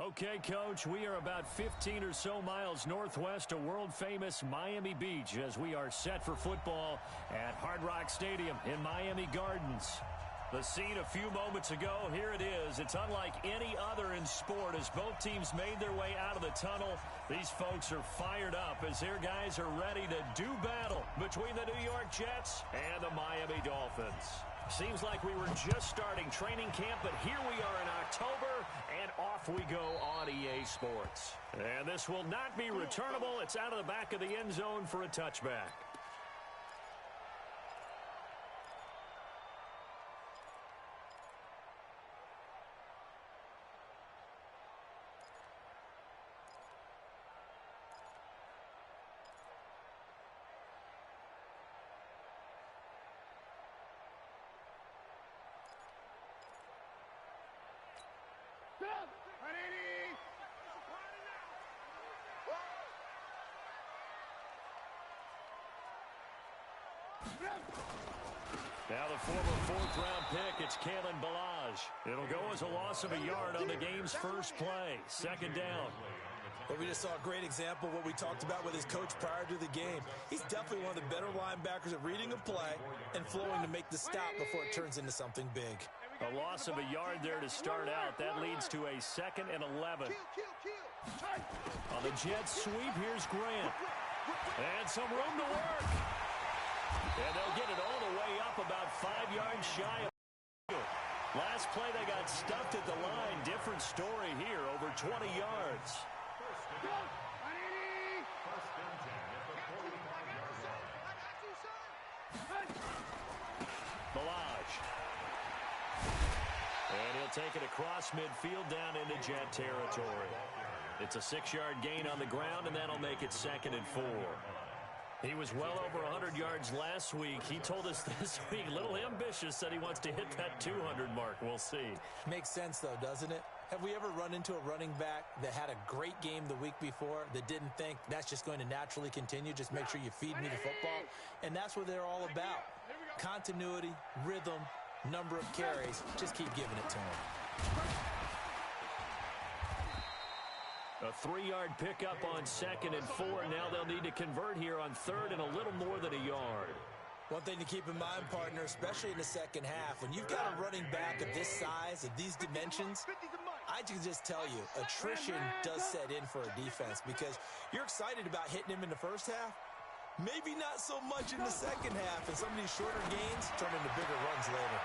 Okay, Coach, we are about 15 or so miles northwest of world-famous Miami Beach as we are set for football at Hard Rock Stadium in Miami Gardens. The scene a few moments ago, here it is. It's unlike any other in sport as both teams made their way out of the tunnel. These folks are fired up as their guys are ready to do battle between the New York Jets and the Miami Dolphins. Seems like we were just starting training camp, but here we are in October, and off we go on EA Sports. And this will not be returnable. It's out of the back of the end zone for a touchback. Now the former fourth-round pick, it's Kalen Balaj. It'll go as a loss of a yard on the game's first play. Second down. Well, we just saw a great example of what we talked about with his coach prior to the game. He's definitely one of the better linebackers at reading a play and flowing to make the stop before it turns into something big. A loss of a yard there to start out. That leads to a 2nd and 11. On the Jets sweep, here's Grant. And some room to work. And they'll get it all the way up about 5 yards shy of the field. Last play they got stuffed at the line. Different story here, over 20 yards. Balaj. And he'll take it across midfield down into Jet territory. It's a 6-yard gain on the ground, and that'll make it 2nd and 4. He was well over 100 yards last week. He told us this week, a little ambitious, said he wants to hit that 200 mark. We'll see. Makes sense, though, doesn't it? Have we ever run into a running back that had a great game the week before that didn't think that's just going to naturally continue? Just make sure you feed me the football. And that's what they're all about. Continuity, rhythm, number of carries. Just keep giving it to him. A 3-yard pickup on 2nd and 4. Now they'll need to convert here on 3rd and a little more than a yard. One thing to keep in mind, partner, especially in the second half, when you've got a running back of this size, of these dimensions, I can just tell you, attrition does set in for a defense because you're excited about hitting him in the first half. Maybe not so much in the second half, and some of these shorter gains turn into bigger runs later.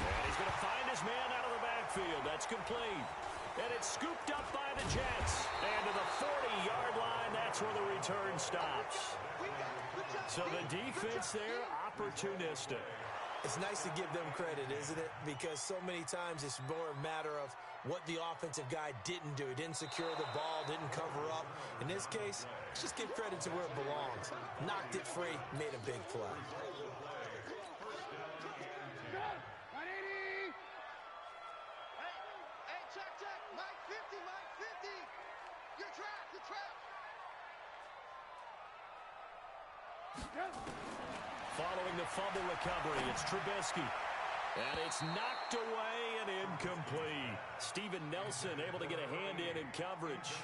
And he's going to find his man out of the backfield. That's complete. And it's scooped up by the Jets. And to the 40-yard line, that's where the return stops. So the defense there, opportunistic. It's nice to give them credit, isn't it? Because so many times it's more a matter of what the offensive guy didn't do. He didn't secure the ball, didn't cover up. In this case, let's just give credit to where it belongs. Knocked it free, made a big play. Following the fumble recovery, it's Trubisky. And it's knocked away and incomplete. Steven Nelson able to get a hand in coverage.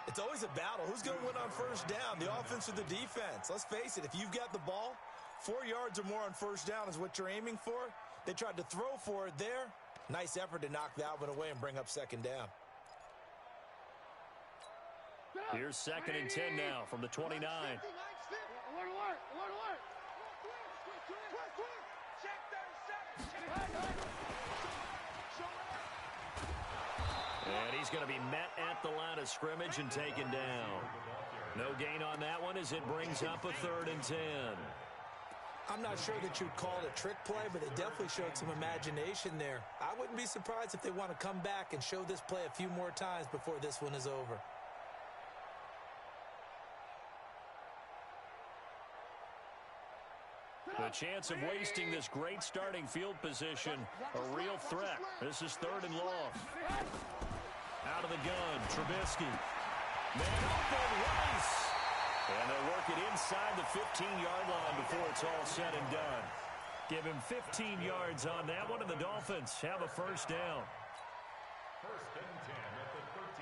It's always a battle. Who's going to win on first down, the offense or the defense? Let's face it, if you've got the ball, 4 yards or more on first down is what you're aiming for. They tried to throw for it there. Nice effort to knock that one away and bring up 2nd down. Here's 2nd and 10 now from the 29. And he's going to be met at the line of scrimmage and taken down. No gain on that one as it brings up a 3rd and 10. I'm not sure that you'd call it a trick play, but they definitely showed some imagination there. I wouldn't be surprised if they want to come back and show this play a few more times before this one is over. The chance of wasting this great starting field position, a real threat. This is 3rd and long. Out of the gun, Trubisky. Man open, Rice. And they'll work it inside the 15-yard line before it's all said and done. Give him 15 yards on that one, and the Dolphins have a first down. 1st and 10 at the 13.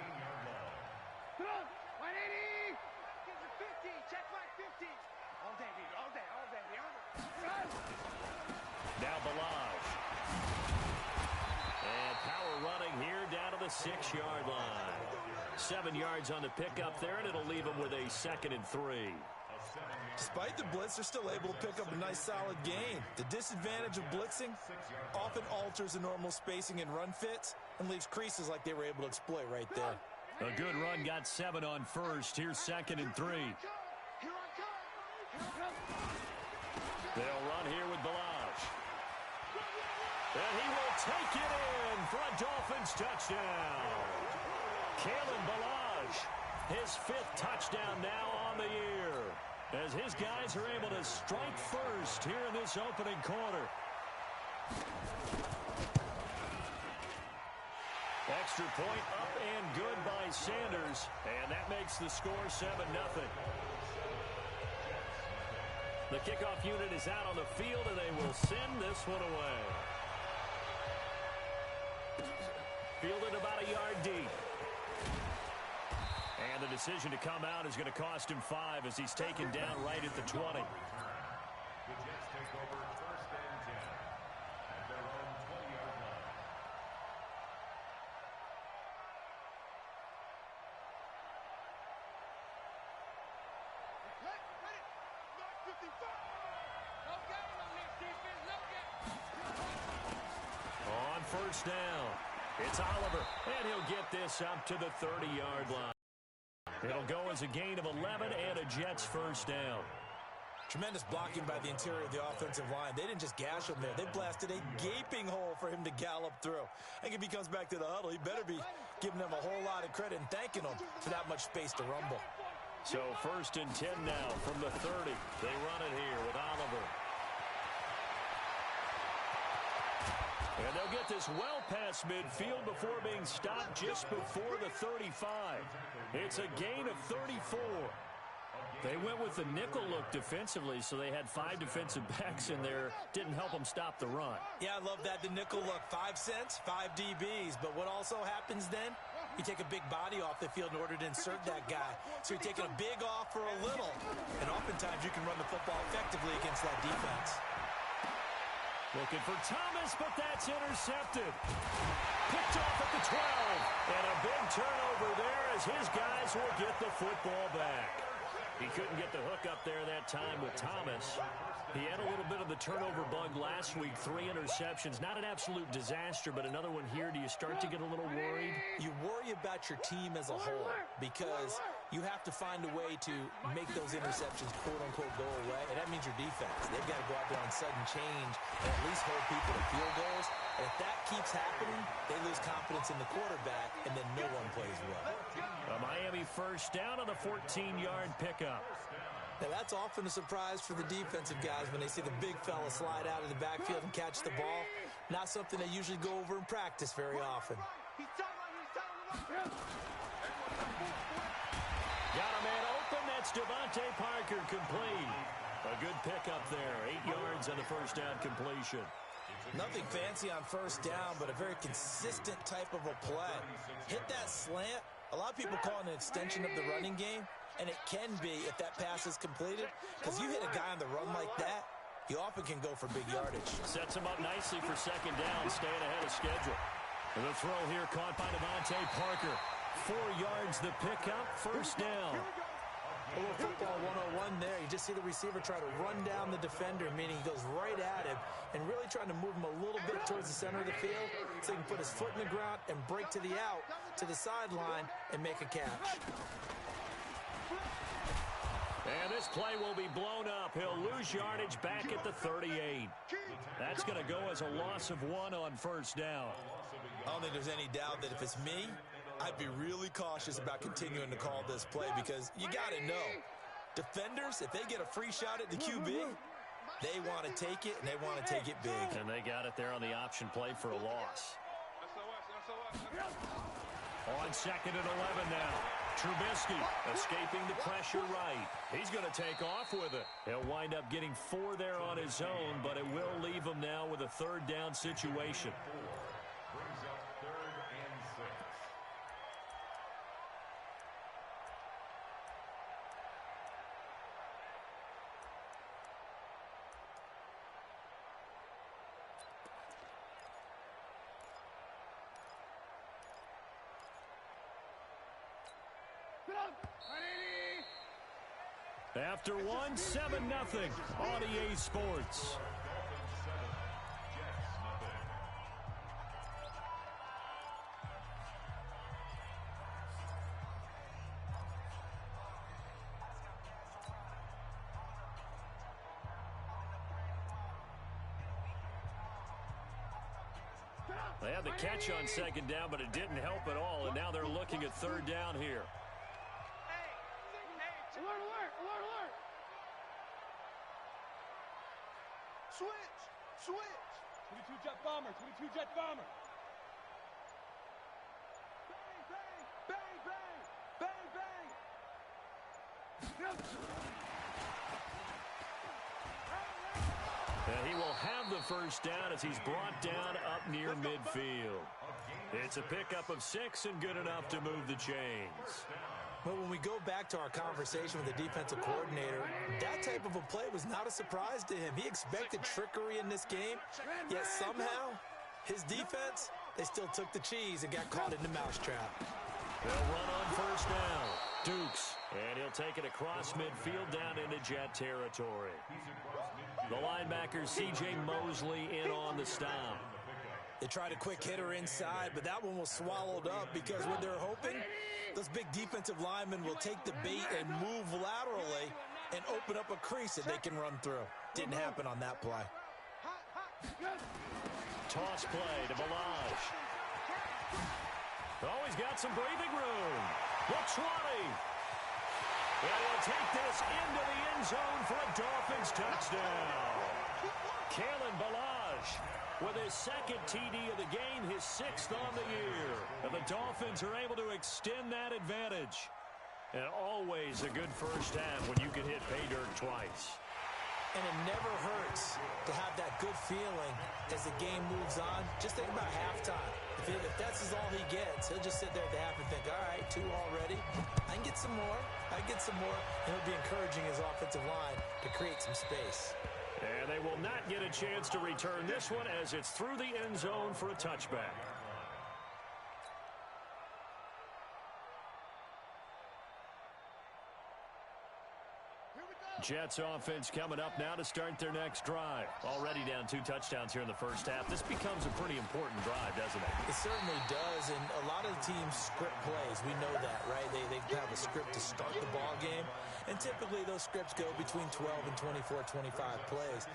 6-yard line. 7 yards on the pickup there, and it'll leave them with a 2nd and 3. Despite the blitz, they're still able to pick up a nice, solid gain. The disadvantage of blitzing often alters the normal spacing and run fits and leaves creases like they were able to exploit right there. A good run, got 7 on first. Here's 2nd and 3. They'll run here with Balaj. And he will take it in for a Dolphins touchdown. Kalen Balaj, his 5th touchdown now on the year, as his guys are able to strike first here in this opening quarter. Extra point up and good by Sanders, and that makes the score 7-0. The kickoff unit is out on the field, and they will send this one away. Fielded about a yard deep. And the decision to come out is going to cost him 5 as he's taken down right at the 20. The Jets take over 1st and 10 at their own 20-yard line. On 1st down, it's Oliver, and he'll get this up to the 30-yard line. It'll go as a gain of 11 and a Jets 1st down. Tremendous blocking by the interior of the offensive line. They didn't just gash him there. They blasted a gaping hole for him to gallop through. I think if he comes back to the huddle, he better be giving them a whole lot of credit and thanking them for that much space to rumble. So 1st and 10 now from the 30. They run it here with Oliver. And they'll get this well past midfield before being stopped just before the 35. It's a gain of 34. They went with the nickel look defensively, so they had 5 defensive backs in there. Didn't help them stop the run. Yeah, I love that, the nickel look. 5 cents, 5 DBs. But what also happens then? You take a big body off the field in order to insert that guy. So you're taking a big off for a little. And oftentimes you can run the football effectively against that defense. Looking for Thomas, but that's intercepted. Picked off at the 12. And a big turnover there as his guys will get the football back. He couldn't get the hook up there that time with Thomas. He had a little bit of the turnover bug last week. 3 interceptions. Not an absolute disaster, but another one here. Do you start to get a little worried? You worry about your team as a whole because you have to find a way to make those interceptions, quote-unquote, go away. And that means your defense. They've got to go out there on sudden change and at least hold people to field goals. And if that keeps happening, they lose confidence in the quarterback, and then no one plays well. A Miami 1st down on the 14-yard pickup. Now, that's often a surprise for the defensive guys when they see the big fella slide out of the backfield and catch the ball. Not something they usually go over in practice very often. Got a man open. That's Devontae Parker complete. A good pickup there. 8 yards on the 1st down completion. Nothing fancy on 1st down, but a very consistent type of a play. Hit that slant. A lot of people call it an extension of the running game. And it can be if that pass is completed, because you hit a guy on the run like that, you often can go for big yardage. Sets him up nicely for 2nd down, staying ahead of schedule. And the throw here caught by Devontae Parker. 4 yards the pickup, 1st down. A little football 101 there. You just see the receiver try to run down the defender, meaning he goes right at him and really trying to move him a little bit towards the center of the field so he can put his foot in the ground and break to the out, to the sideline, and make a catch. And this play will be blown up. He'll lose yardage back at the 38. That's going to go as a loss of 1 on 1st down. I don't think there's any doubt that if it's me, I'd be really cautious about continuing to call this play because you got to know, defenders, if they get a free shot at the QB, they want to take it, and they want to take it big. And they got it there on the option play for a loss. On 2nd and 11 now. Trubisky escaping the pressure right. He's going to take off with it. He'll wind up getting 4 there on his own, but it will leave him now with a 3rd down situation. Brings up 3rd and 6. After one, 7-0 on EA Sports. They had the catch on second down, but it didn't help at all, and now they're looking at third down here. Alert. Switch. 22 jet bomber. Bang. And he will have the first down as he's brought down up near midfield. It's a pickup of 6 and good enough to move the chains. But when we go back to our conversation with the defensive coordinator, that type of a play was not a surprise to him. He expected trickery in this game, yet somehow his defense, they still took the cheese and got caught in the mousetrap. They'll run on first down. Dukes, and he'll take it across midfield down into Jet territory. The linebacker C.J. Mosley in on the stop. They tried a quick hitter inside, but that one was swallowed up because when they're hoping, those big defensive linemen will take the bait and move laterally and open up a crease that they can run through. Didn't happen on that play. Toss play to Balaj. Oh, he's got some breathing room. Looks 20. And he'll take this into the end zone for a Dolphins touchdown. Kalen Balaj with his second TD of the game, his 6th on the year. And the Dolphins are able to extend that advantage. And always a good first half when you can hit pay dirt twice. And it never hurts to have that good feeling as the game moves on. Just think about halftime. If that's all he gets, he'll just sit there at the half and think, all right, 2 already. I can get some more. And he'll be encouraging his offensive line to create some space. And they will not get a chance to return this one as it's through the end zone for a touchback. Jets offense coming up now to start their next drive. Already down 2 touchdowns here in the first half. This becomes a pretty important drive, doesn't it? It certainly does, and a lot of the teams script plays. We know that, right? They have a script to start the ball game, and typically those scripts go between 12 and 24, 25 plays.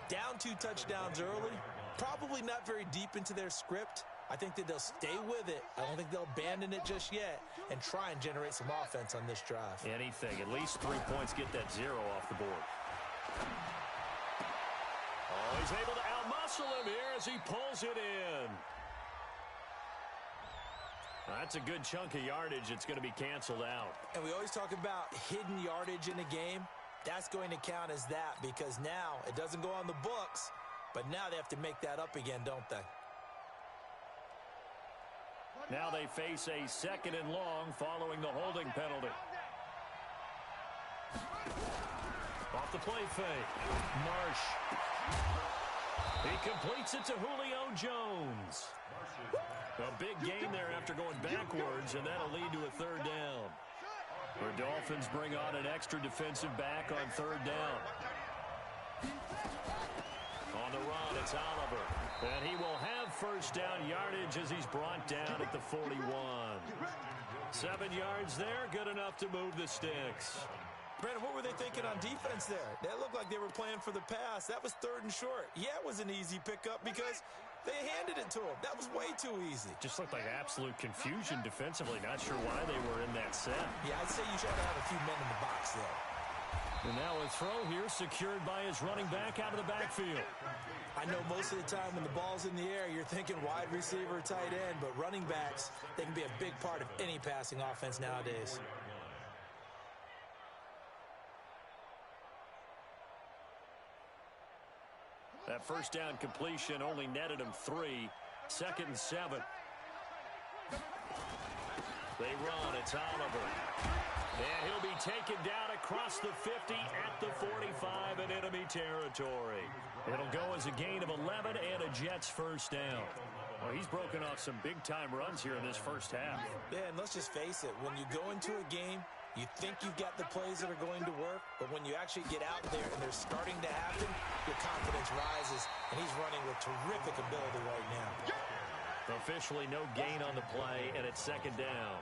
Down 2 touchdowns early, probably not very deep into their script. I think that they'll stay with it. I don't think they'll abandon it just yet and try and generate some offense on this drive. Anything. At least 3 points, get that 0 off the board. Oh, he's able to outmuscle him here as he pulls it in. That's a good chunk of yardage. It's going to be canceled out. And we always talk about hidden yardage in a game. That's going to count as that because now it doesn't go on the books, but now they have to make that up again, don't they? Now they face a 2nd and long following the holding penalty. Off the play fake. Marsh. He completes it to Julio Jones. A big gain there after going backwards, and that'll lead to a 3rd down. The Dolphins bring on an extra defensive back on 3rd down. On the run, it's Oliver. And he will have first down yardage as he's brought down at the 41. 7 yards there, good enough to move the sticks. Brandon, what were they thinking on defense there? That looked like they were playing for the pass. That was 3rd and short. Yeah, it was an easy pickup because they handed it to him. That was way too easy. Just looked like absolute confusion defensively. Not sure why they were in that set. Yeah, I'd say you should have a few men in the box there. And now a throw here secured by his running back out of the backfield. I know most of the time when the ball's in the air, you're thinking wide receiver, tight end, but running backs, they can be a big part of any passing offense nowadays. That first down completion only netted him 3. 2nd and 7. They run. It's Oliver. And he'll be taken down across the 50 at the 45 in enemy territory. It'll go as a gain of 11 and a Jets first down. Well, he's broken off some big-time runs here in this first half. Yeah, and let's just face it. When you go into a game, you think you've got the plays that are going to work, but when you actually get out there and they're starting to happen, your confidence rises, and he's running with terrific ability right now. Officially no gain on the play, and it's second down.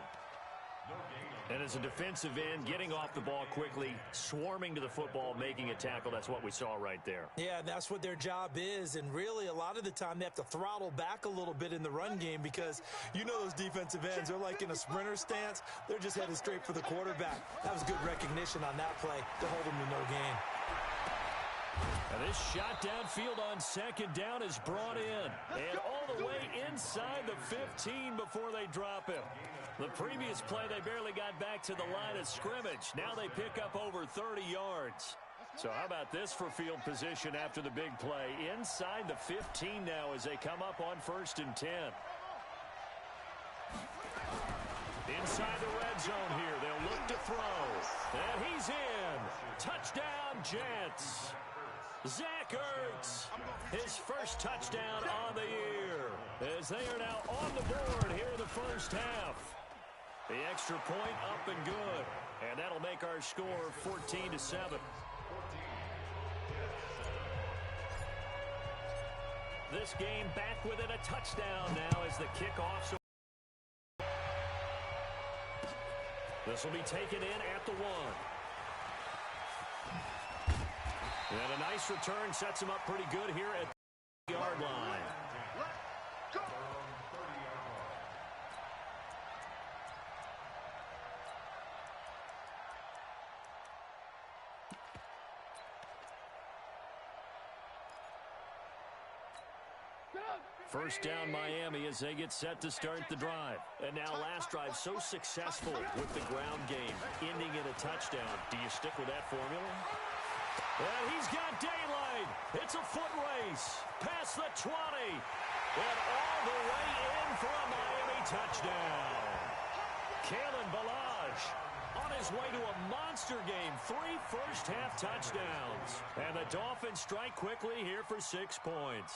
And as a defensive end, getting off the ball quickly, swarming to the football, making a tackle, that's what we saw right there. Yeah, that's what their job is, and really a lot of the time they have to throttle back a little bit in the run game because you know those defensive ends, they're like in a sprinter stance. They're just headed straight for the quarterback. That was good recognition on that play to hold them to no gain. And this shot downfield on second down is brought in. And all the way inside the 15 before they drop him. The previous play, they barely got back to the line of scrimmage. Now they pick up over 30 yards. So how about this for field position after the big play? Inside the 15 now as they come up on 1st and 10. Inside the red zone here. They'll look to throw. And he's in. Touchdown, Jets. Zach Ertz, his first touchdown on the year, as they are now on the board here in the first half. The extra point up and good, and that'll make our score 14-7. This game back within a touchdown now as the kickoff. This will be taken in at the 1. And a nice return sets him up pretty good here at the yard line. First down Miami as they get set to start the drive. And now last drive so successful with the ground game, ending in a touchdown. Do you stick with that formula? And he's got daylight. It's a foot race. Past the 20. And all the way in for a Miami touchdown. Kalen Ballage on his way to a monster game. 3 first-half touchdowns. And the Dolphins strike quickly here for 6 points.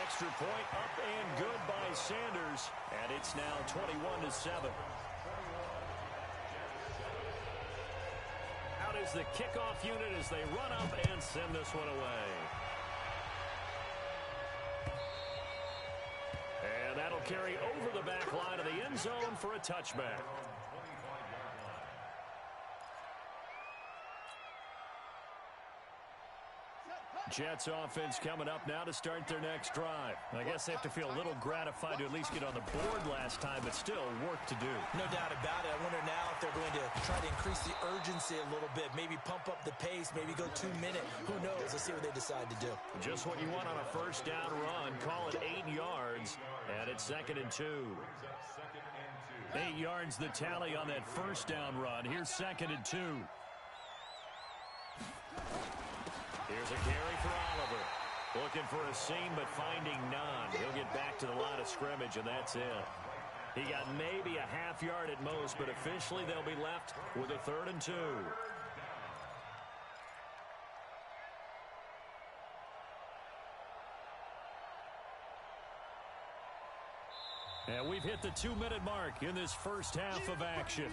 Extra point up and good by Sanders. And it's now 21-7. Out is the kickoff unit as they run up and send this one away. And that'll carry over the back line of the end zone for a touchback. Jets offense coming up now to start their next drive. I guess they have to feel a little gratified to at least get on the board last time, but still work to do. No doubt about it. I wonder now if they're going to try to increase the urgency a little bit, maybe pump up the pace, maybe go 2-minute. Who knows? Let's see what they decide to do. Just what you want on a first down run. Call it 8 yards, and it's 2nd and 2. 8 yards the tally on that first down run. Here's 2nd and 2. Here's a carry for Oliver. Looking for a seam, but finding none. He'll get back to the line of scrimmage, and that's it. He got maybe a half yard at most, but officially they'll be left with a 3rd and 2. And we've hit the 2-minute mark in this first half of action.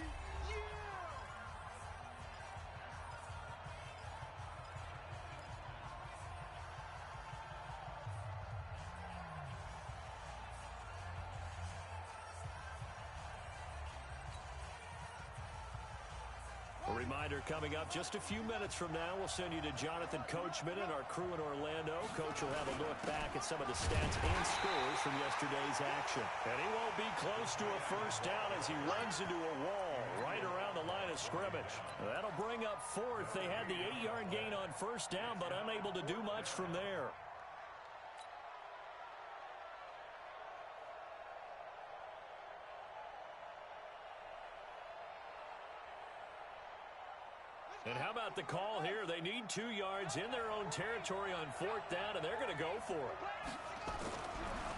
Reminder coming up just a few minutes from now. We'll send you to Jonathan Coachman and our crew in Orlando. Coach will have a look back at some of the stats and scores from yesterday's action. And he won't be close to a first down as he runs into a wall right around the line of scrimmage. That'll bring up 4th. They had the 8-yard gain on first down, but unable to do much from there. And how about the call here? They need 2 yards in their own territory on 4th down, and they're going to go for it.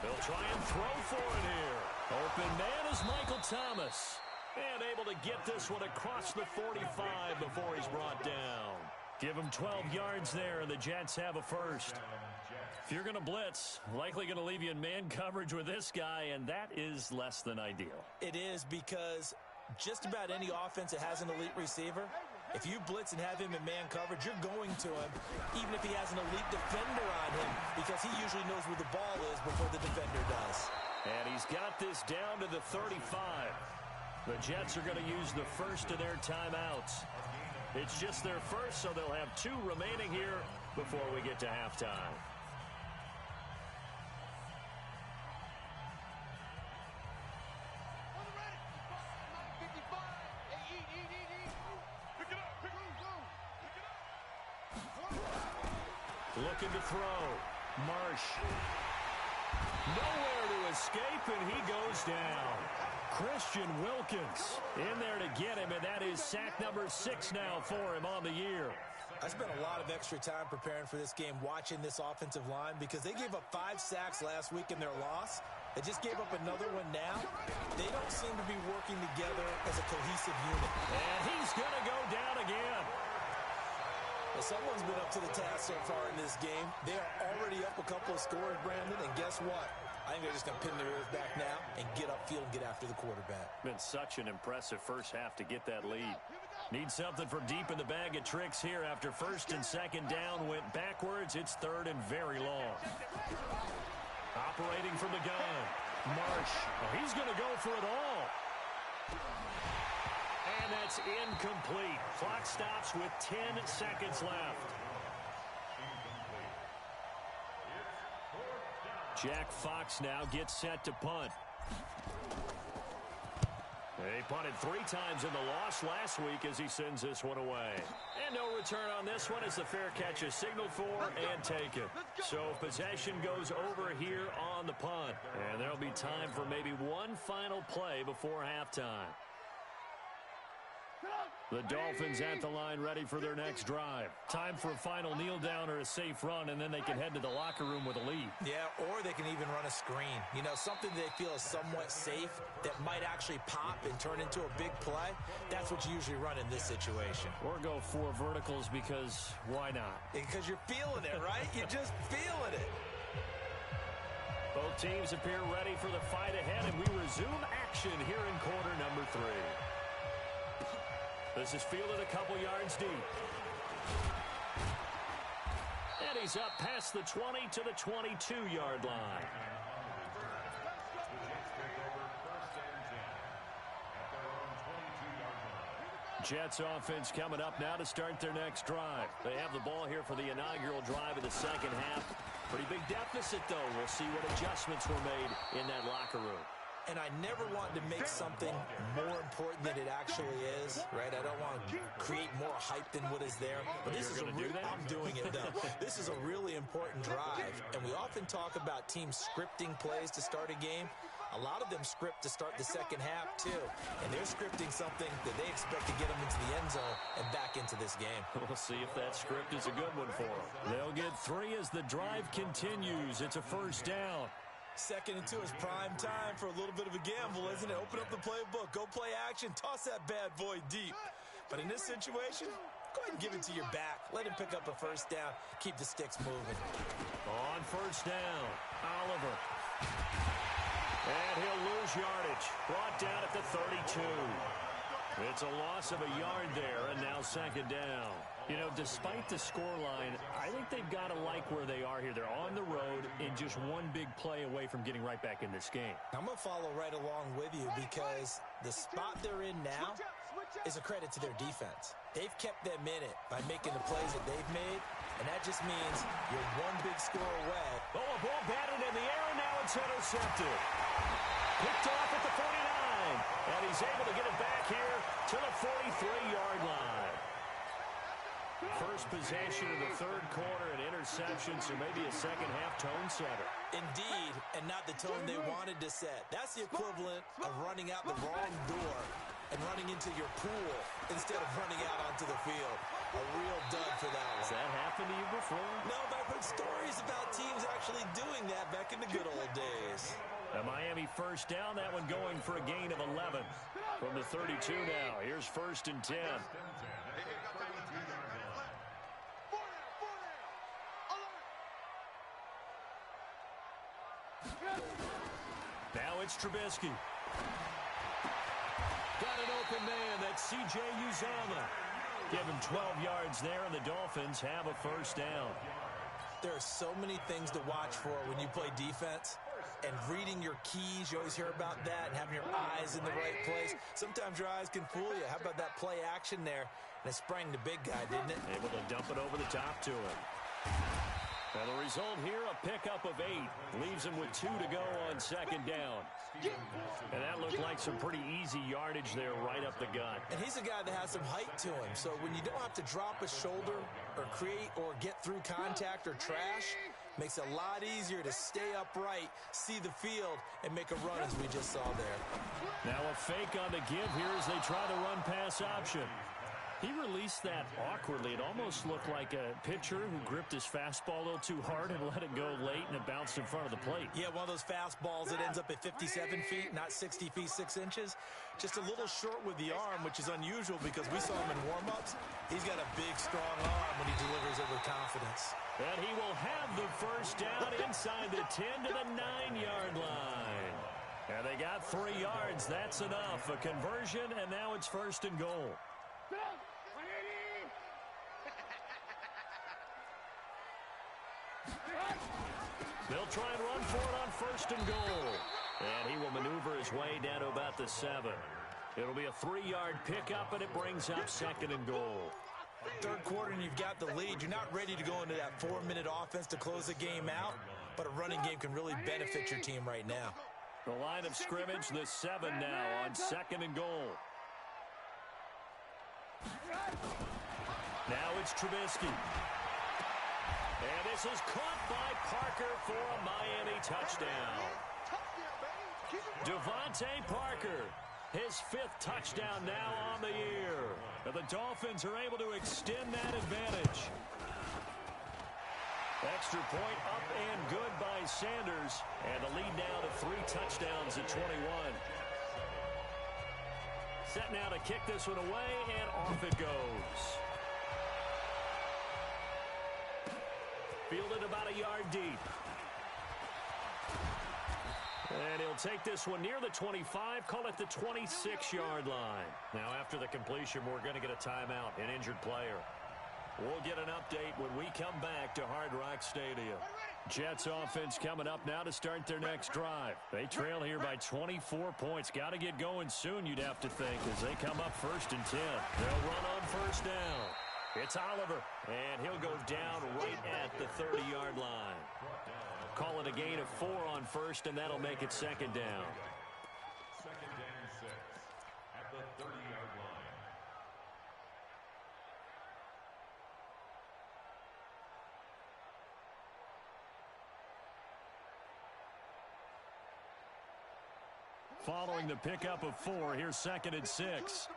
They'll try and throw for it here. Open man is Michael Thomas. And able to get this one across the 45 before he's brought down. Give them 12 yards there, and the Jets have a first. If you're going to blitz, likely going to leave you in man coverage with this guy, and that is less than ideal. It is, because just about any offense that has an elite receiver, if you blitz and have him in man coverage, you're going to him, even if he has an elite defender on him, because he usually knows where the ball is before the defender does. And he's got this down to the 35. The Jets are going to use the first of their timeouts. It's just their first, so they'll have 2 remaining here before we get to halftime. Looking to throw. Marsh. Nowhere to escape, and he goes down. Christian Wilkins in there to get him, and that is sack number 6 now for him on the year. I spent a lot of extra time preparing for this game, watching this offensive line, because they gave up 5 sacks last week in their loss. They just gave up another one now. They don't seem to be working together as a cohesive unit. And he's going to go down again. Well, someone's been up to the task so far in this game. They are already up a couple of scores, Brandon, and guess what? I think they're just going to pin their ears back now and get upfield and get after the quarterback. Been such an impressive first half to get that lead. Need something from deep in the bag of tricks here after first and second down went backwards. It's third and very long. Operating from the gun. Marsh. Oh, he's going to go for it all. And that's incomplete. Clock stops with 10 seconds left. Jack Fox now gets set to punt. They punted 3 times in the loss last week as he sends this one away. And no return on this one as the fair catch is signaled for and taken. So possession goes over here on the punt. And there'll be time for maybe one final play before halftime. The Dolphins at the line ready for their next drive. Time for a final kneel down or a safe run, and then they can head to the locker room with a lead. Yeah, or they can even run a screen. You know, something they feel is somewhat safe that might actually pop and turn into a big play. That's what you usually run in this situation. Or go 4 verticals because why not? Because you're feeling it, right? You're just feeling it. Both teams appear ready for the fight ahead, and we resume action here in quarter number 3. This is fielded a couple yards deep. And he's up past the 20 to the 22-yard line. Jets offense coming up now to start their next drive. They have the ball here for the inaugural drive of the second half. Pretty big deficit, though. We'll see what adjustments were made in that locker room. And I never want to make something more important than it actually is, right? I don't want to create more hype than what is there. But this is I'm doing it, though. This is a really important drive. And we often talk about teams scripting plays to start a game. A lot of them script to start the second half, too. And they're scripting something that they expect to get them into the end zone and back into this game. We'll see if that script is a good one for them. They'll get 3 as the drive continues. It's a first down. 2nd and 2 is prime time for a little bit of a gamble, isn't it? Open up the playbook, go play action, toss that bad boy deep. But in this situation, go ahead and give it to your back. Let him pick up a first down. Keep the sticks moving. On first down, Oliver. And he'll lose yardage. Brought down at the 32. It's a loss of a yard there, and now second down. You know, despite the scoreline, I think they've got to like where they are here. They're on the road and just one big play away from getting right back in this game. I'm going to follow right along with you because the spot they're in now is a credit to their defense. They've kept them in it by making the plays that they've made, and that just means you're one big score away. Oh, a ball batted in the air, and now it's intercepted. Picked off at the 49, and he's able to get it back here to the 43-yard line. First possession of the third quarter, an interception, so maybe a second-half tone setter. Indeed, and not the tone they wanted to set. That's the equivalent of running out the wrong door and running into your pool instead of running out onto the field. A real dud for that one. Has that happened to you before? No, but I've heard stories about teams actually doing that back in the good old days. A Miami first down, that one going for a gain of 11 from the 32 now. Here's 1st and 10. Now it's Trubisky. Got an open man. That's C.J. Uzomah. Give him 12 yards there, and the Dolphins have a first down. There are so many things to watch for when you play defense. And reading your keys, you always hear about that, and having your eyes in the right place. Sometimes your eyes can fool you. How about that play action there? And it sprang the big guy, didn't it? Able to dump it over the top to him. And the result here, a pickup of 8. Leaves him with 2 to go on second down. And that looked like some pretty easy yardage there right up the gut. And he's a guy that has some height to him. So when you don't have to drop a shoulder or create or get through contact or trash, makes it a lot easier to stay upright, see the field, and make a run as we just saw there. Now a fake on the give here as they try the run-pass option. He released that awkwardly. It almost looked like a pitcher who gripped his fastball a little too hard and let it go late, and it bounced in front of the plate. Yeah, one of those fastballs that ends up at 57 feet, not 60 feet, 6 inches. Just a little short with the arm, which is unusual because we saw him in warm-ups. He's got a big, strong arm when he delivers it with confidence. And he will have the first down inside the 10 to the 9-yard line. And they got 3 yards. That's enough. A conversion, and now it's first and goal. They'll try and run for it on first and goal. And he will maneuver his way down to about the 7. It'll be a 3-yard pickup, and it brings up second and goal. Third quarter, and you've got the lead. You're not ready to go into that 4-minute offense to close the game out, but a running game can really benefit your team right now. The line of scrimmage, the 7 now on second and goal. Now it's Trubisky. And this is caught by Parker for a Miami touchdown. Devontae Parker, his 5th touchdown now on the year. And the Dolphins are able to extend that advantage. Extra point up and good by Sanders. And the lead now to 3 touchdowns at 21. Set now to kick this one away, and off it goes. Fielded about a yard deep. And he'll take this one near the 25, call it the 26-yard line. Now, after the completion, we're going to get a timeout, an injured player. We'll get an update when we come back to Hard Rock Stadium. Jets offense coming up now to start their next drive. They trail here by 24 points. Got to get going soon, you'd have to think, as they come up first and 10. They'll run on first down. It's Oliver, and he'll go down right at the 30-yard line. Call it a gain of 4 on first, and that'll make it second down. Second and 6 at the 30-yard line. Following the pickup of 4, here's second and 6.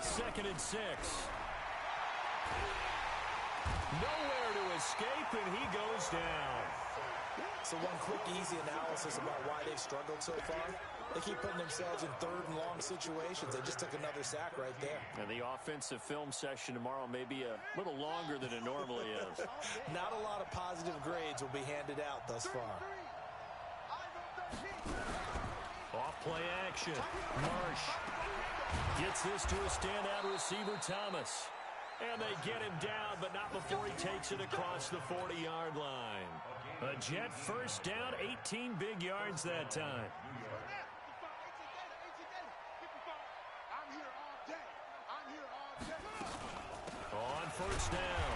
Second and 6. Nowhere to escape, and he goes down. So one quick, easy analysis about why they've struggled so far. They keep putting themselves in third and long situations. They just took another sack right there. And the offensive film session tomorrow may be a little longer than it normally is. Not a lot of positive grades will be handed out thus far. Off play action. Marsh gets this to a standout receiver, Thomas. And they get him down, but not before he takes it across the 40-yard line. A Jet first down, 18 big yards that time. On first down,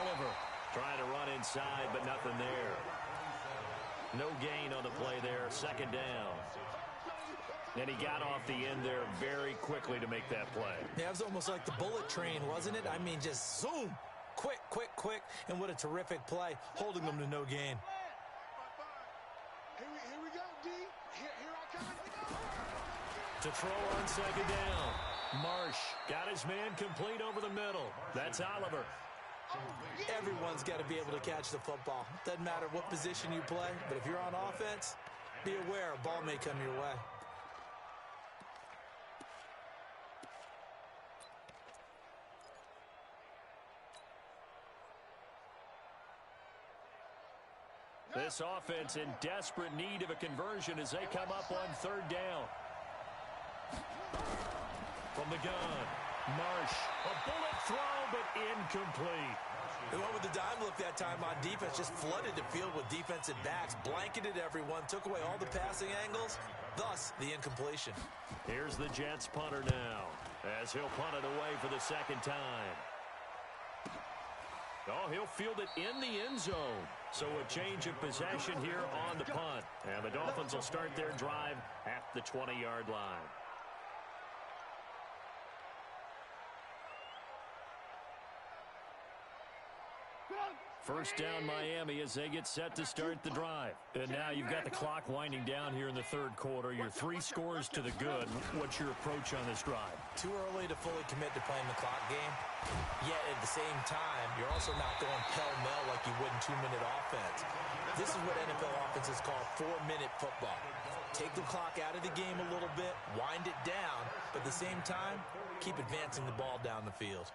Oliver trying to run inside, but nothing there. No gain on the play there, second down. And he got off the end there very quickly to make that play. Yeah, it was almost like the bullet train, wasn't it? I mean, just zoom. Quick, quick, quick. And what a terrific play, holding them to no gain. Here we go, D. Here I come. To throw on second down. Marsh got his man complete over the middle. That's Oliver. Everyone's got to be able to catch the football. Doesn't matter what position you play, but if you're on offense, be aware a ball may come your way. This offense in desperate need of a conversion as they come up on third down. From the gun, Marsh. A bullet throw, but incomplete. They went with the dime look that time on defense, just flooded the field with defensive backs, blanketed everyone, took away all the passing angles, thus the incompletion. Here's the Jets punter now, as he'll punt it away for the second time. Oh, he'll field it in the end zone. So a change of possession here on the punt. And the Dolphins will start their drive at the 20-yard line. First down Miami as they get set to start the drive. And now you've got the clock winding down here in the third quarter. You're 3 scores to the good. What's your approach on this drive? Too early to fully commit to playing the clock game. Yet at the same time, you're also not going pell-mell like you would in 2-minute offense. This is what NFL offenses call 4-minute football. Take the clock out of the game a little bit, wind it down, but at the same time, keep advancing the ball down the field.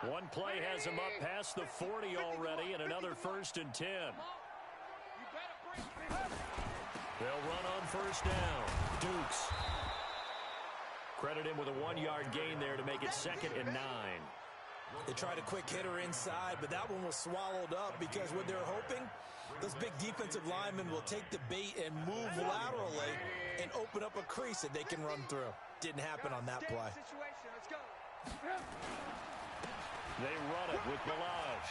One play has him up past the 40 already, and another 1st and 10. They'll run on first down. Dukes. Credit him with a 1-yard gain there to make it 2nd and 9. They tried a quick hitter inside, but that one was swallowed up because what they're hoping, those big defensive linemen will take the bait and move laterally and open up a crease that they can run through. Didn't happen on that play. They run it with Balaj.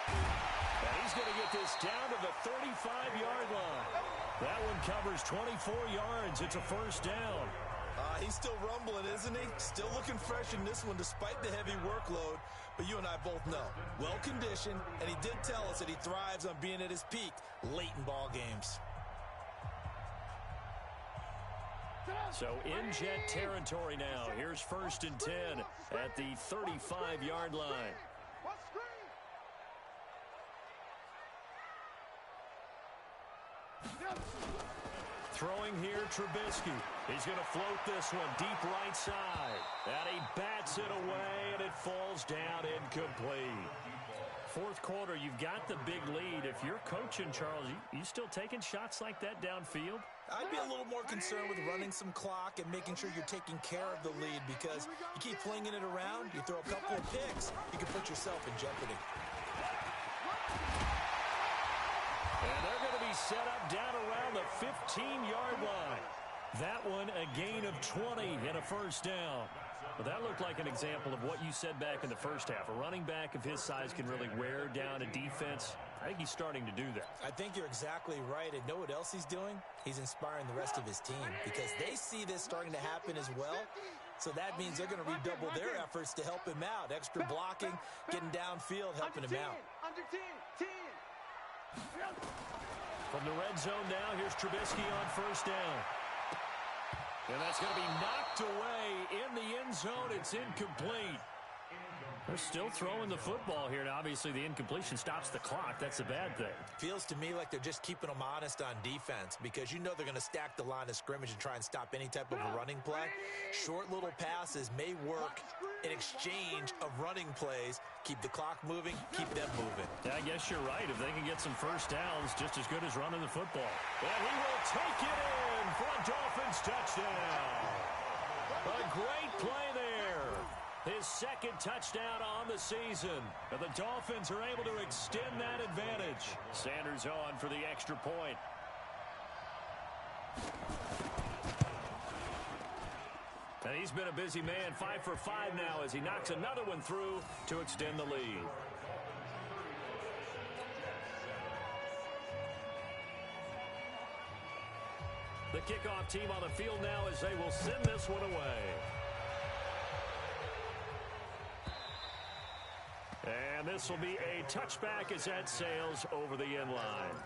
And he's going to get this down to the 35-yard line. That one covers 24 yards. It's a first down. He's still rumbling, isn't he? Still looking fresh in this one despite the heavy workload. But you and I both know, well-conditioned, and he did tell us that he thrives on being at his peak late in ball games. So in Jet territory now. Here's 1st and 10 at the 35-yard line. Throwing here, Trubisky. He's going to float this one deep right side. And he bats it away, and it falls down incomplete. Fourth quarter, you've got the big lead. If you're coaching, Charles, you still taking shots like that downfield? I'd be a little more concerned with running some clock and making sure you're taking care of the lead, because you keep flinging it around, you throw a couple of picks, you can put yourself in jeopardy. And they're going to be set up down around the 15-yard line. That one a gain of 20 and a first down. Well, that looked like an example of what you said back in the first half. A running back of his size can really wear down a defense. I think he's starting to do that. I think you're exactly right. And know what else he's doing? He's inspiring the rest of his team because they see this starting to happen as well. So that means they're going to redouble their efforts to help him out. Extra blocking, getting downfield, helping him out. Under 10. From the red zone now, here's Trubisky on first down. And that's going to be knocked away in the end zone. It's incomplete. They're still throwing the football here. Now, obviously, the incompletion stops the clock. That's a bad thing. Feels to me like they're just keeping them honest on defense because you know they're going to stack the line of scrimmage and try and stop any type of a running play. Short little passes may work in exchange of running plays. Keep the clock moving, keep them moving. Yeah, I guess you're right. If they can get some first downs, just as good as running the football. And he will take it in for a Dolphins touchdown. A great play there. His second touchdown on the season. And the Dolphins are able to extend that advantage. Sanders on for the extra point. And he's been a busy man, 5 for 5 now as he knocks another one through to extend the lead. The kickoff team on the field now as they will send this one away. And this will be a touchback as that sails over the end line.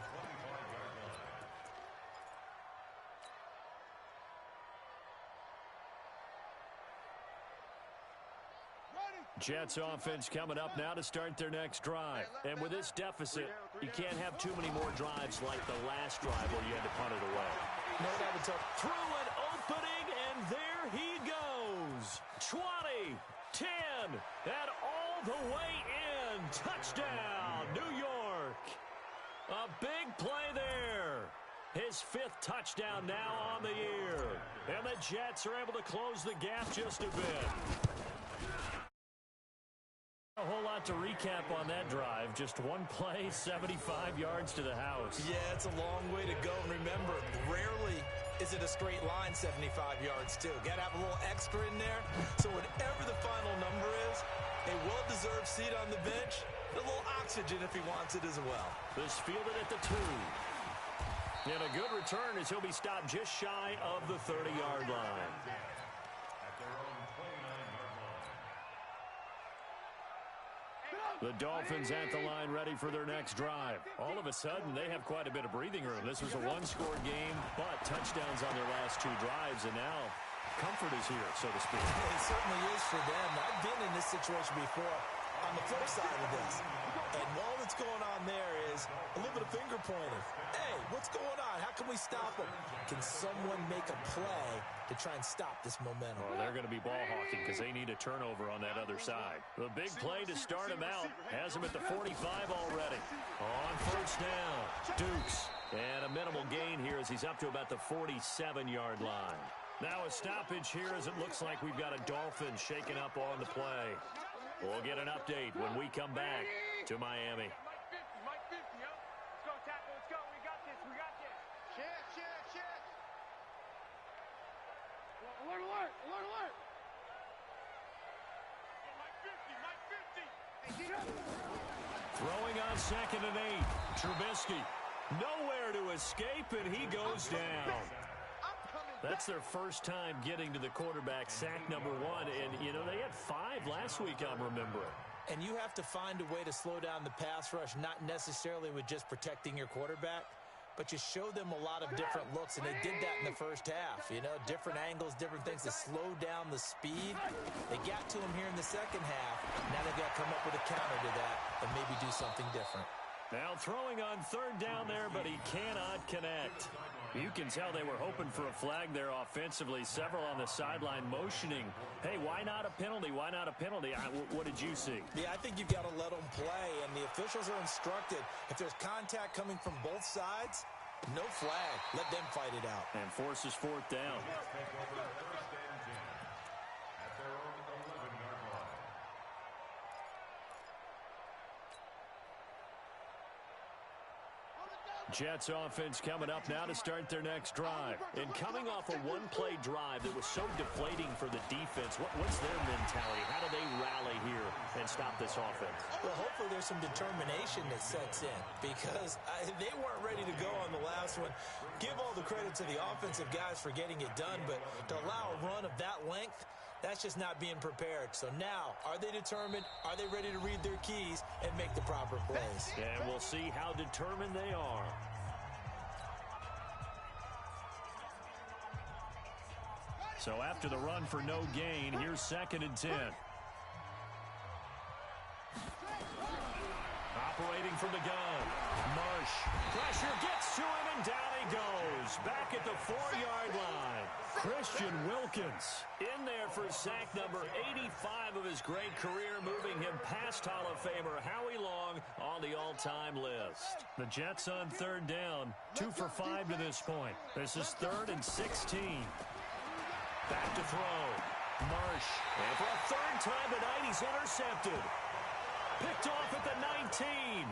Jets offense coming up now to start their next drive. And with this deficit, you can't have too many more drives like the last drive where you had to punt it away. No doubt it's up. Through an opening, and there he goes. 20, 10, and all the way in. Touchdown, New York. A big play there. His 5th touchdown now on the year. And the Jets are able to close the gap just a bit. A whole lot to recap on that drive. Just one play, 75 yards to the house. Yeah, it's a long way to go. And remember, rarely is it a straight line 75 yards, too. Got to have a little extra in there. So whatever the final number is, a well-deserved seat on the bench, a little oxygen if he wants it as well. This fielded at the 2. And a good return as he'll be stopped just shy of the 30-yard line. The Dolphins at the line ready for their next drive. All of a sudden, they have quite a bit of breathing room. This was a one-score game, but touchdowns on their last 2 drives, and now comfort is here, so to speak. It certainly is for them. I've been in this situation before on the flip side of this. And all that's going on there is a little bit of finger pointing. Hey, what's going on? How can we stop them? Can someone make a play to try and stop this momentum? Well, they're going to be ball hawking because they need a turnover on that other side. The big play to start him out has him at the 45 already. On first down, Dukes. And a minimal gain here as he's up to about the 47-yard line. Now a stoppage here as it looks like we've got a Dolphin shaking up on the play. We'll get an update when we come back to Miami. Mike 50, yo. Let's go, tackle. Let's go. We got this. We got this. Check. Alert, alert. Alert, alert. Mike 50. Hey, get up. Throwing on 2nd and 8. Trubisky. Nowhere to escape, and he goes down. That's their first time getting to the quarterback, sack number 1. And, you know, they had 5 last week, I'm remembering. And you have to find a way to slow down the pass rush, not necessarily with just protecting your quarterback, but you show them a lot of different looks, and they did that in the first half. You know, different angles, different things to slow down the speed. They got to him here in the second half. Now they've got to come up with a counter to that and maybe do something different. Now throwing on 3rd down there, but he cannot connect. You can tell they were hoping for a flag there offensively. Several on the sideline motioning, hey, why not a penalty? Why not a penalty? What did you see? Yeah, I think you've got to let them play, and the officials are instructed. If there's contact coming from both sides, no flag. Let them fight it out. And forces 4th down. Jets offense coming up now to start their next drive. And coming off a one-play drive that was so deflating for the defense, what's their mentality? How do they rally here and stop this offense? Well, hopefully there's some determination that sets in because they weren't ready to go on the last one. Give all the credit to the offensive guys for getting it done, but to allow a run of that length, that's just not being prepared. So now, are they determined? Are they ready to read their keys and make the proper plays? And we'll see how determined they are. So after the run for no gain, here's 2nd and 10. Operating from the gun. Marsh. Pressure gets to him, and down he goes. Back at the 4-yard line. Christian Wilkins in there for sack number 85 of his great career, moving him past Hall of Famer Howie Long on the all-time list. The Jets on 3rd down, 2 for 5 to this point. This is 3rd and 16. Back to throw. Marsh. And for a 3rd time tonight, he's intercepted. Picked off at the 19.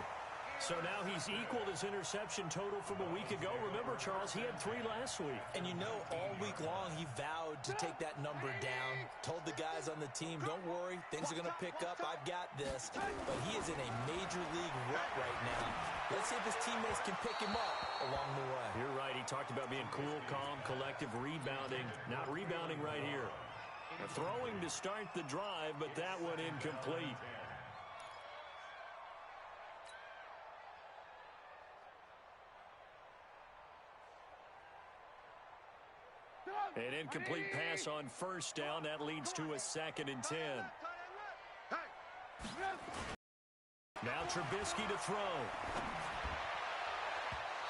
So now he's equaled his interception total from a week ago. Remember, Charles, he had 3 last week. And you know, all week long he vowed to take that number down. Told the guys on the team, don't worry, things are going to pick up. I've got this. But he is in a major league rut right now. Let's see if his teammates can pick him up along the way. You're right. He talked about being cool, calm, collective, rebounding. Not rebounding right here. Throwing to start the drive, but that one incomplete. An incomplete pass on 1st down. That leads to a 2nd and 10. Now Trubisky to throw.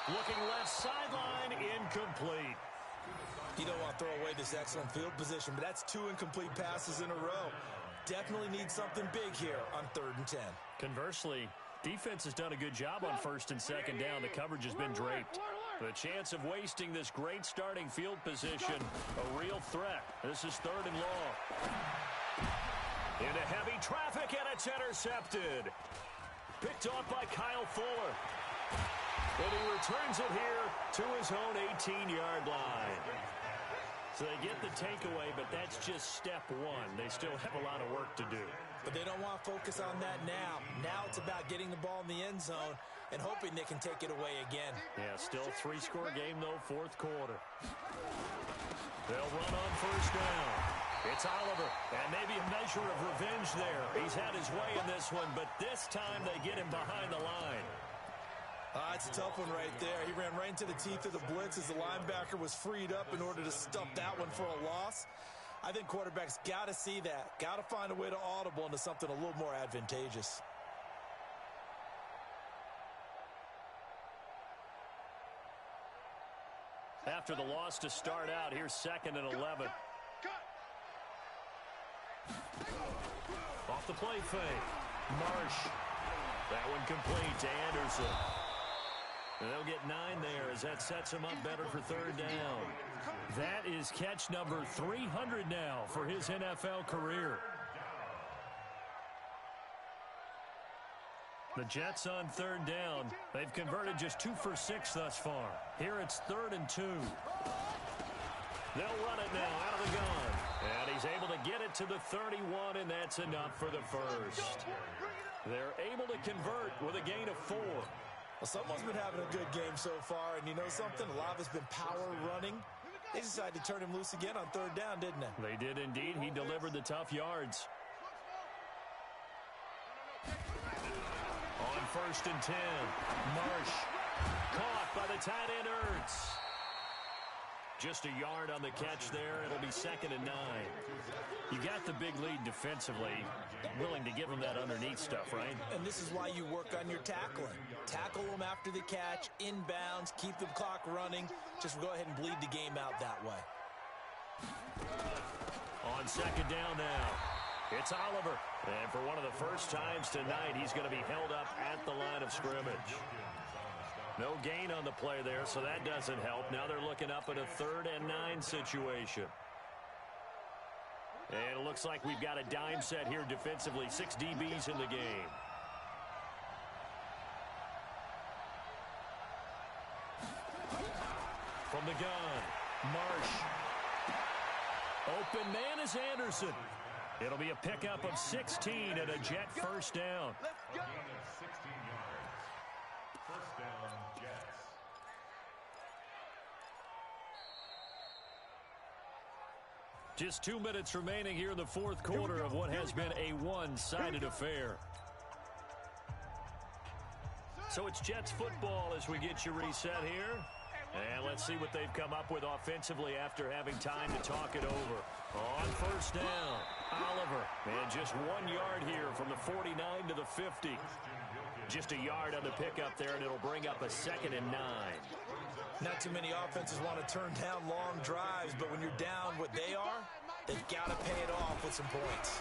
Looking left sideline, incomplete. You don't want to throw away this excellent field position, but that's 2 incomplete passes in a row. Definitely need something big here on 3rd and 10. Conversely, Defense has done a good job on first and second down. The coverage has been draped. The chance of wasting this great starting field position, a real threat. This is 3rd and long. Into heavy traffic, and it's intercepted. Picked off by Kyle Fuller. And he returns it here to his own 18-yard line. So they get the takeaway, but that's just step one. They still have a lot of work to do. But they don't want to focus on that now. Now it's about getting the ball in the end zone and hoping they can take it away again. Yeah, still a 3-score game, though, 4th quarter. They'll run on first down. It's Oliver, and maybe a measure of revenge there. He's had his way in this one, but this time they get him behind the line. It's a tough one right there. He ran right into the teeth of the blitz as the linebacker was freed up in order to stuff that one for a loss. I think quarterbacks got to see that. Got to find a way to audible into something a little more advantageous. After the loss to start out, here's 2nd and 11. Off the play fake. Marsh. That one complete to Anderson. And they'll get 9 there as that sets him up better for 3rd down. That is catch number 300 now for his NFL career. The Jets on 3rd down. They've converted just 2 for 6 thus far. Here it's 3rd and 2. They'll run it now out of the gun. And he's able to get it to the 31, and that's enough for the first. They're able to convert with a gain of 4. Well, someone's been having a good game so far, and you know something? A lot of it's been power running. They decided to turn him loose again on 3rd down, didn't they? They did indeed. He delivered the tough yards. On 1st and 10, Marsh caught by the tight end Ertz. Just a yard on the catch there. It'll be 2nd and 9. You got the big lead defensively. Willing to give them that underneath stuff, right? And this is why you work on your tackling. Tackle them after the catch, inbounds, keep the clock running. Just go ahead and bleed the game out that way. On 2nd down now, it's Oliver. And for one of the first times tonight, he's going to be held up at the line of scrimmage. No gain on the play there, so that doesn't help. Now they're looking up at a 3rd and 9 situation. And it looks like we've got a dime set here defensively. 6 DBs in the game. From the gun, Marsh. Open man is Anderson. It'll be a pickup of 16 and a Jet first down. Gain of 16 yards. First down, Jets. Just 2 minutes remaining here in the 4th quarter of what has been a one-sided affair. So it's Jets football as we get you reset here. And let's see what they've come up with offensively after having time to talk it over. On first down, Oliver. And just 1 yard here from the 49 to the 50. Just a yard on the pickup there, and it'll bring up a 2nd and 9. Not too many offenses want to turn down long drives, but when you're down what they are, they've got to pay it off with some points.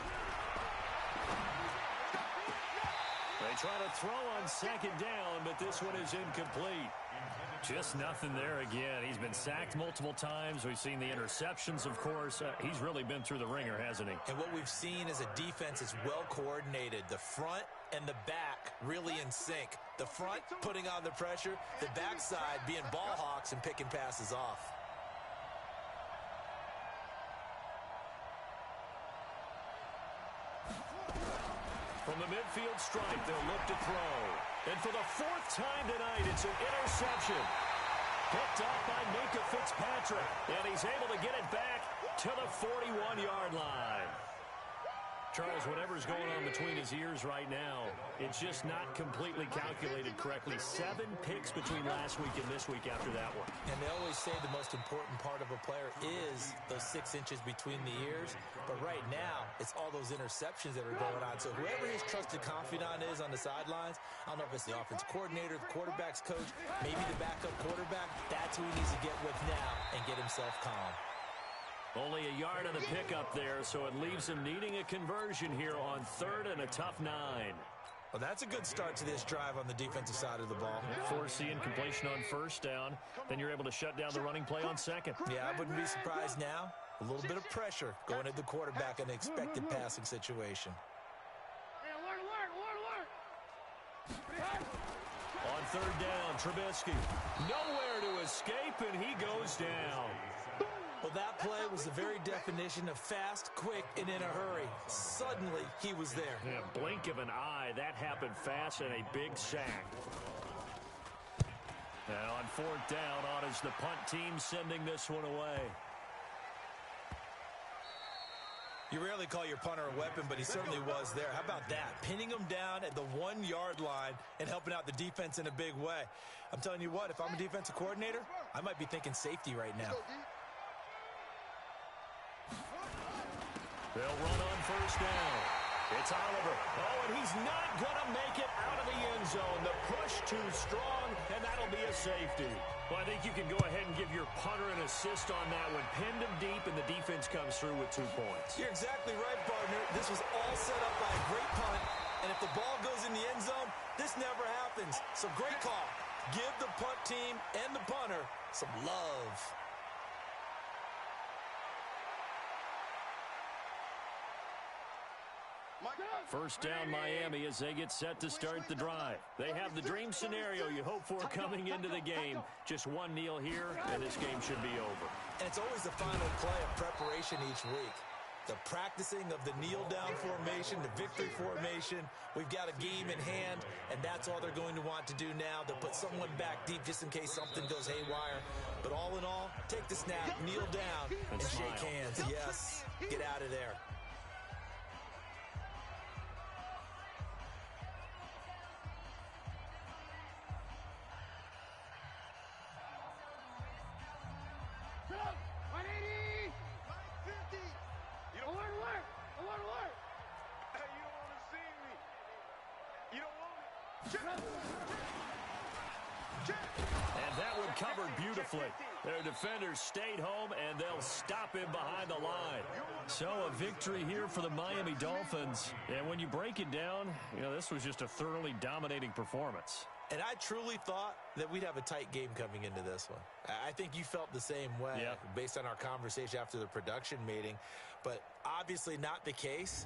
They try to throw on 2nd down, but this one is incomplete. Just nothing there again. He's been sacked multiple times. We've seen the interceptions, of course. He's really been through the ringer, hasn't he? And what we've seen is a defense that's well coordinated. The front and the back really in sync. The front putting on the pressure, the backside being ball hawks and picking passes off. From the midfield stripe, they'll look to throw. And for the 4th time tonight, it's an interception. Picked up by Minka Fitzpatrick. And he's able to get it back to the 41-yard line. Charles, whatever's going on between his ears right now, it's just not completely calculated correctly. 7 picks between last week and this week after that one. And they always say the most important part of a player is those 6 inches between the ears. But right now, it's all those interceptions that are going on. So whoever his trusted confidant is on the sidelines, I don't know if it's the offense coordinator, the quarterback's coach, maybe the backup quarterback, that's who he needs to get with now and get himself calm. Only a yard on the pickup there, so it leaves him needing a conversion here on 3rd and a tough 9. Well, that's a good start to this drive on the defensive side of the ball. Force the incompletion on first down. Then you're able to shut down the running play on second. Yeah, I wouldn't be surprised now. A little bit of pressure going at the quarterback in an expected passing situation. On third down, Trubisky. Nowhere to escape, and he goes down. Well, that play was the very definition of fast, quick, and in a hurry. Suddenly, he was there. Yeah, blink of an eye, that happened fast and a big sack. Now on fourth down, on is the punt team sending this one away. You rarely call your punter a weapon, but he certainly was there. How about that? Pinning him down at the 1-yard line and helping out the defense in a big way. I'm telling you what, if I'm a defensive coordinator, I might be thinking safety right now. They'll run on first down. It's Oliver. Oh, and he's not going to make it out of the end zone. The push too strong, and that'll be a safety. Well, I think you can go ahead and give your punter an assist on that one. Pinned him deep, and the defense comes through with 2 points. You're exactly right, partner. This was all set up by a great punt, and if the ball goes in the end zone, this never happens. So great call. Give the punt team and the punter some love. First down, Miami, as they get set to start the drive. They have the dream scenario you hope for coming into the game. Just one kneel here, and this game should be over. And it's always the final play of preparation each week. The practicing of the kneel-down formation, the victory formation. We've got a game in hand, and that's all they're going to want to do now. They'll put someone back deep just in case something goes haywire. But all in all, take the snap, kneel down, and shake hands. Yes, get out of there. And that one covered beautifully. Their defenders stayed home, and they'll stop him behind the line. So a victory here for the Miami Dolphins. And when you break it down, you know, this was just a thoroughly dominating performance. And I truly thought that we'd have a tight game coming into this one. I think you felt the same way based on our conversation after the production meeting. But obviously not the case.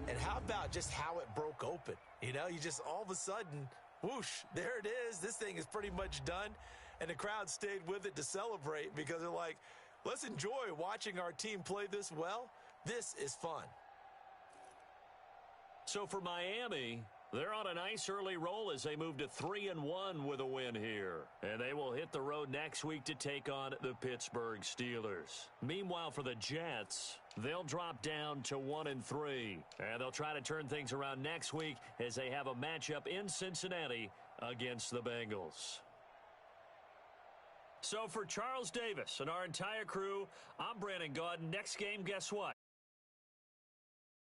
And how about just how it broke open? You know, you just all of a sudden, whoosh, there it is. This thing is pretty much done. And the crowd stayed with it to celebrate because they're like, let's enjoy watching our team play this well. This is fun. So for Miami, they're on a nice early roll as they move to 3-1 with a win here. And they will hit the road next week to take on the Pittsburgh Steelers. Meanwhile, for the Jets, they'll drop down to 1-3. And they'll try to turn things around next week as they have a matchup in Cincinnati against the Bengals. So for Charles Davis and our entire crew, I'm Brandon Gaudin. Next game, guess what?